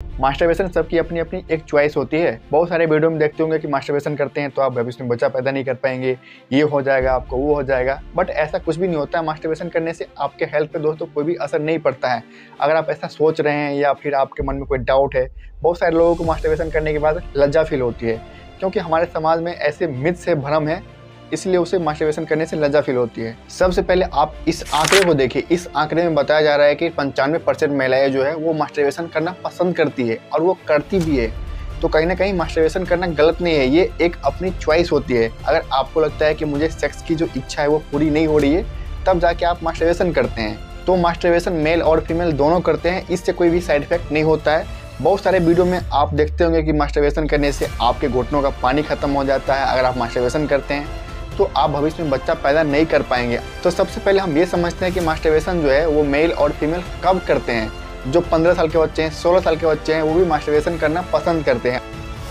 Masturbation सबकी अपनी अपनी एक चॉइस होती है। बहुत सारे वीडियो में देखते होंगे कि मास्टरबेशन करते हैं तो आप भविष्य में बच्चा पैदा नहीं कर पाएंगे, ये हो जाएगा आपको, वो हो जाएगा। बट ऐसा कुछ भी नहीं होता है। मास्टरबेशन करने से आपके हेल्थ पे दोस्तों कोई भी असर नहीं पड़ता है। अगर आप ऐसा सोच रहे हैं या फिर आपके मन में कोई डाउट है, बहुत सारे लोगों को मास्टरबेशन करने के बाद लज्जा फील होती है, क्योंकि हमारे समाज में ऐसे मिथ से भ्रम है, इसलिए उसे मास्टरबेशन करने से लज्जा फील होती है। सबसे पहले आप इस आंकड़े को देखिए। इस आंकड़े में बताया जा रहा है कि 95% महिलाएं जो है वो मास्टरबेशन करना पसंद करती है और वो करती भी है। तो कहीं ना कहीं मास्टरबेशन करना गलत नहीं है, ये एक अपनी चॉइस होती है। अगर आपको लगता है कि मुझे सेक्स की जो इच्छा है वो पूरी नहीं हो रही है, तब जाके आप मास्टरबेशन करते हैं। तो मास्टरबेशन मेल और फीमेल दोनों करते हैं, इससे कोई भी साइड इफेक्ट नहीं होता है। बहुत सारे वीडियो में आप देखते होंगे कि मास्टरबेशन करने से आपके घुटनों का पानी खत्म हो जाता है। अगर आप मास्टरबेशन करते हैं तो आप भविष्य में बच्चा पैदा नहीं कर पाएंगे। तो सबसे पहले हम ये समझते हैं कि मास्टरबेशन जो है वो मेल और फीमेल कब करते हैं। जो 15 साल के बच्चे हैं, 16 साल के बच्चे हैं, वो भी मास्टरबेशन करना पसंद करते हैं।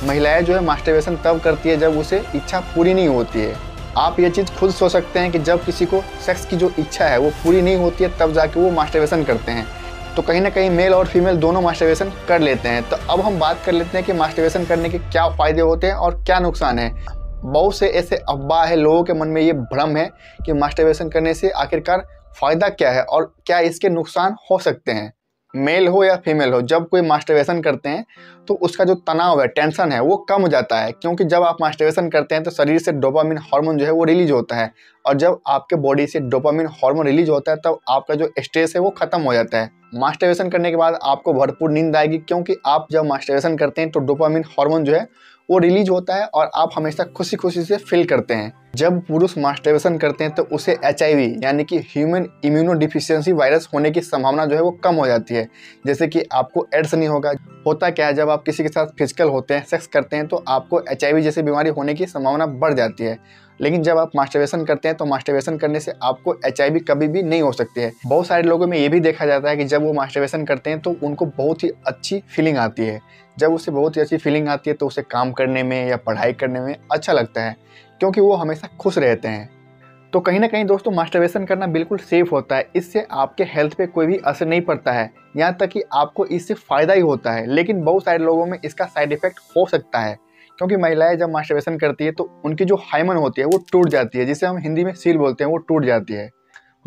महिलाएं जो है मास्टरबेशन तब करती है जब उसे इच्छा पूरी नहीं होती है। आप ये चीज़ खुद सोच सकते हैं कि जब किसी को सेक्स की जो इच्छा है वो पूरी नहीं होती है, तब जाके वो मास्टरबेशन करते हैं। तो कहीं ना कहीं मेल और फीमेल दोनों मास्टरबेशन कर लेते हैं। तो अब हम बात कर लेते हैं कि मास्टरबेशन करने के क्या फ़ायदे होते हैं और क्या नुकसान है। बहुत से ऐसे अफवाह है, लोगों के मन में ये भ्रम है कि मास्टरबेशन करने से आखिरकार फ़ायदा क्या है और क्या इसके नुकसान हो सकते हैं। मेल हो या फीमेल हो, जब कोई मास्टरबेशन करते हैं तो उसका जो तनाव है, टेंशन है, वो कम हो जाता है। क्योंकि जब आप मास्टरबेशन करते हैं तो शरीर से डोपामिन हार्मोन जो है वो रिलीज होता है, और जब आपके बॉडी से डोपामिन हार्मोन रिलीज होता है तब आपका जो स्ट्रेस है वो खत्म हो जाता है। मास्टरबेशन करने के बाद आपको भरपूर नींद आएगी, क्योंकि आप जब मास्टरबेशन करते हैं तो डोपामिन हार्मोन जो है वो रिलीज होता है और आप हमेशा खुशी खुशी से फील करते हैं। जब पुरुष मास्टरबेशन करते हैं तो उसे HIV यानी कि ह्यूमन इम्यूनो डिफिशियंसी वायरस होने की संभावना जो है वो कम हो जाती है। जैसे कि आपको एड्स नहीं होगा। होता क्या है, जब आप किसी के साथ फिजिकल होते हैं, सेक्स करते हैं, तो आपको HIV जैसी बीमारी होने की संभावना बढ़ जाती है। लेकिन जब आप मास्टरबेशन करते हैं तो मास्टरबेशन करने से आपको HIV कभी भी नहीं हो सकती है। बहुत सारे लोगों में ये भी देखा जाता है कि जब वो मास्टरबेशन करते हैं तो उनको बहुत ही अच्छी फीलिंग आती है। जब उसे बहुत ही अच्छी फीलिंग आती है तो उसे काम करने में या पढ़ाई करने में अच्छा लगता है, क्योंकि वो हमेशा खुश रहते हैं। तो कहीं ना कहीं दोस्तों मास्टरबेशन करना बिल्कुल सेफ होता है। इससे आपके हेल्थ पे कोई भी असर नहीं पड़ता है, यहाँ तक कि आपको इससे फ़ायदा ही होता है। लेकिन बहुत सारे लोगों में इसका साइड इफेक्ट हो सकता है, क्योंकि महिलाएं जब मास्टरबेशन करती है तो उनकी जो हाइमन होती है वो टूट जाती है, जिसे हम हिंदी में सील बोलते हैं, वो टूट जाती है।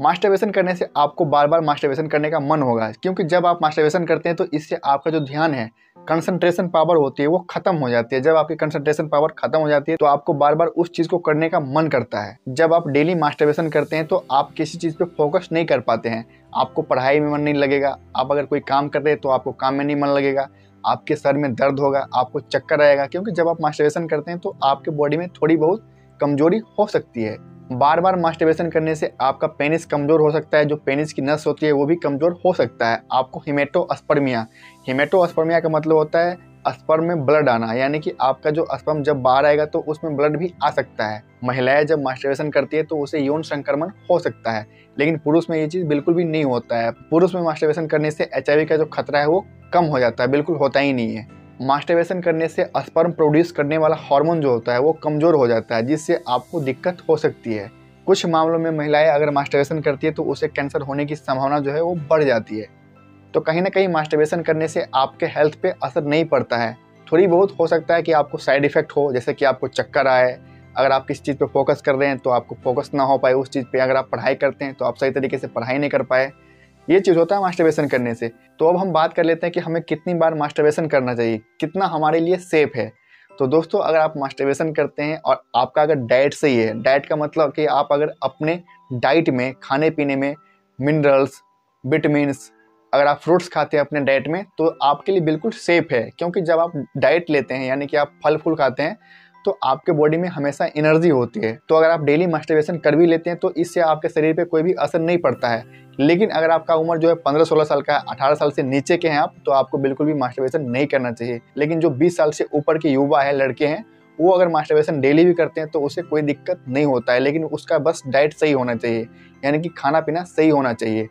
मास्टरबेशन करने से आपको बार बार मास्टरबेशन करने का मन होगा, क्योंकि जब आप मास्टरबेशन करते हैं तो इससे आपका जो ध्यान है, कंसंट्रेशन पावर होती है, वो खत्म हो जाती है। जब आपकी कंसंट्रेशन पावर खत्म हो जाती है तो आपको बार बार उस चीज़ को करने का मन करता है। जब आप डेली मास्टरबेशन करते हैं तो आप किसी चीज़ पे फोकस नहीं कर पाते हैं। आपको पढ़ाई में मन नहीं लगेगा, आप अगर कोई काम कर रहे हैं तो आपको काम में नहीं मन लगेगा, आपके सर में दर्द होगा, आपको चक्कर आएगा, क्योंकि जब आप मास्टरबेशन करते हैं तो आपके बॉडी में थोड़ी बहुत कमजोरी हो सकती है। बार बार मास्टरबेशन करने से आपका पेनिस कमज़ोर हो सकता है, जो पेनिस की नस होती है वो भी कमज़ोर हो सकता है। आपको हीमेटोस्पर्मिया का मतलब होता है स्पर्म में ब्लड आना, यानी कि आपका जो स्पर्म जब बाहर आएगा तो उसमें ब्लड भी आ सकता है। महिलाएं जब मास्टरबेशन करती है तो उसे यौन संक्रमण हो सकता है, लेकिन पुरुष में ये चीज़ बिल्कुल भी नहीं होता है। पुरुष में मास्टरबेशन करने से HIV का जो खतरा है वो कम हो जाता है, बिल्कुल होता ही नहीं है। मास्टरबेशन करने से स्पर्म प्रोड्यूस करने वाला हार्मोन जो होता है वो कमज़ोर हो जाता है, जिससे आपको दिक्कत हो सकती है। कुछ मामलों में महिलाएं अगर मास्टरबेशन करती है तो उसे कैंसर होने की संभावना जो है वो बढ़ जाती है। तो कहीं ना कहीं मास्टरबेशन करने से आपके हेल्थ पे असर नहीं पड़ता है। थोड़ी बहुत हो सकता है कि आपको साइड इफेक्ट हो, जैसे कि आपको चक्कर आए। अगर आप किसी चीज़ पे फोकस कर रहे हैं तो आपको फोकस ना हो पाए उस चीज़ पे। अगर आप पढ़ाई करते हैं तो आप सही तरीके से पढ़ाई नहीं कर पाए, ये चीज़ होता है मास्टरबेशन करने से। तो अब हम बात कर लेते हैं कि हमें कितनी बार मास्टरबेशन करना चाहिए, कितना हमारे लिए सेफ है। तो दोस्तों, अगर आप मास्टरबेशन करते हैं और आपका अगर डाइट सही है, डाइट का मतलब कि आप अगर अपने डाइट में, खाने पीने में मिनरल्स, विटामिन्स, अगर आप फ्रूट्स खाते हैं अपने डाइट में, तो आपके लिए बिल्कुल सेफ है। क्योंकि जब आप डाइट लेते हैं, यानी कि आप फल फूल खाते हैं, तो आपके बॉडी में हमेशा एनर्जी होती है। तो अगर आप डेली मास्टरबेशन कर भी लेते हैं तो इससे आपके शरीर पे कोई भी असर नहीं पड़ता है। लेकिन अगर आपका उम्र जो है 15-16 साल का है, 18 साल से नीचे के हैं आप, तो आपको बिल्कुल भी मास्टरबेशन नहीं करना चाहिए। लेकिन जो 20 साल से ऊपर के युवा है, लड़के हैं, वो अगर मास्टरबेशन डेली भी करते हैं तो उसे कोई दिक्कत नहीं होता है। लेकिन उसका बस डाइट सही होना चाहिए, यानी कि खाना पीना सही होना चाहिए।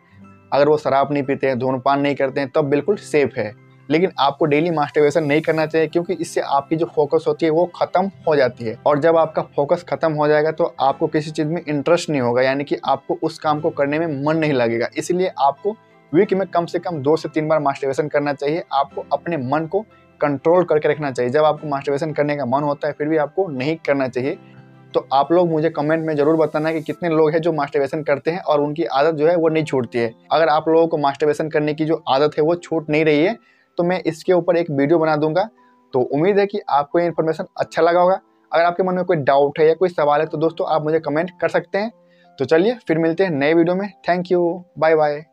अगर वो शराब नहीं पीते हैं, धूम्रपान नहीं करते हैं, तब बिल्कुल सेफ है। लेकिन आपको डेली मास्टरबेशन नहीं करना चाहिए, क्योंकि इससे आपकी जो फोकस होती है वो खत्म हो जाती है। और जब आपका फोकस खत्म हो जाएगा तो आपको किसी चीज़ में इंटरेस्ट नहीं होगा, यानी कि आपको उस काम को करने में मन नहीं लगेगा। इसलिए आपको वीक में कम से कम 2 से 3 बार मास्टरबेशन करना चाहिए। आपको अपने मन को कंट्रोल करके रखना चाहिए। जब आपको मास्टरबेशन करने का मन होता है फिर भी आपको नहीं करना चाहिए। तो आप लोग मुझे कमेंट में ज़रूर बताना कि कितने लोग हैं जो मास्टरबेशन करते हैं और उनकी आदत जो है वो नहीं छूटती है। अगर आप लोगों को मास्टरबेशन करने की जो आदत है वो छूट नहीं रही है तो मैं इसके ऊपर एक वीडियो बना दूंगा। तो उम्मीद है कि आपको ये इन्फॉर्मेशन अच्छा लगा होगा। अगर आपके मन में कोई डाउट है या कोई सवाल है तो दोस्तों आप मुझे कमेंट कर सकते हैं। तो चलिए फिर मिलते हैं नए वीडियो में। Thank you, bye bye.